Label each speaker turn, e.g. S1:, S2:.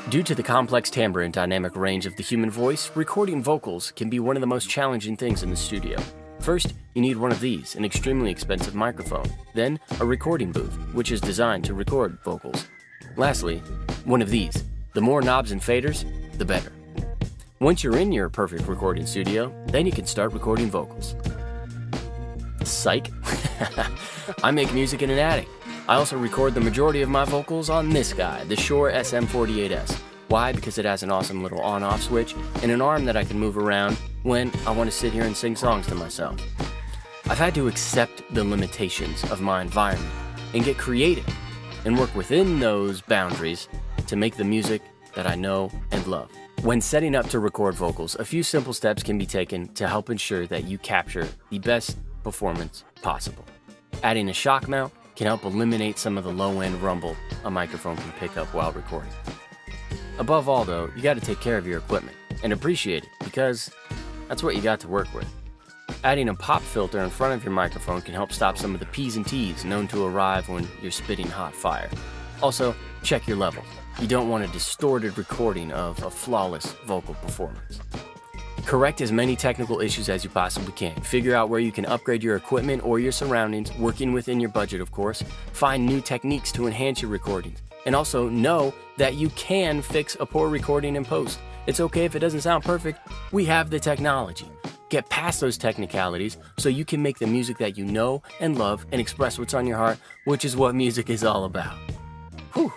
S1: Due to the complex timbre and dynamic range of the human voice, recording vocals can be one of the most challenging things in the studio. First, you need one of these, an extremely expensive microphone, then a recording booth, which is designed to record vocals. Lastly, one of these. The more knobs and faders, the better. Once you're in your perfect recording studio, then you can start recording vocals. Psych. I make music in an attic. I also record the majority of my vocals on this guy, the SHURE SM48S. Why? Because it has an awesome little on-off switch and an arm that I can move around when I want to sit here and sing songs to myself. I've had to accept the limitations of my environment and get creative and work within those boundaries to make the music that I know and love. When setting up to record vocals, a few simple steps can be taken to help ensure that you capture the best performance possible. Adding a Shockmount can help eliminate some of the low-end rumble a microphone can pick up while recording. Above all though, you gotta take care of your equipment and appreciate it because that's what you got to work with. Adding a pop filter in front of your microphone can help stop some of the P's and T's known to arrive when you're spitting hot fire. Also, check your level. You don't want a distorted recording of a flawless vocal performance. Correct as many technical issues as you possibly can. Figure out where you can upgrade your equipment or your surroundings, working within your budget of course. Find new techniques to enhance your recordings. And also know that you can fix a poor recording in post. It's okay if it doesn't sound perfect. We have the technology. Get past those technicalities so you can make the music that you know and love and express what's on your heart, which is what music is all about. Whew.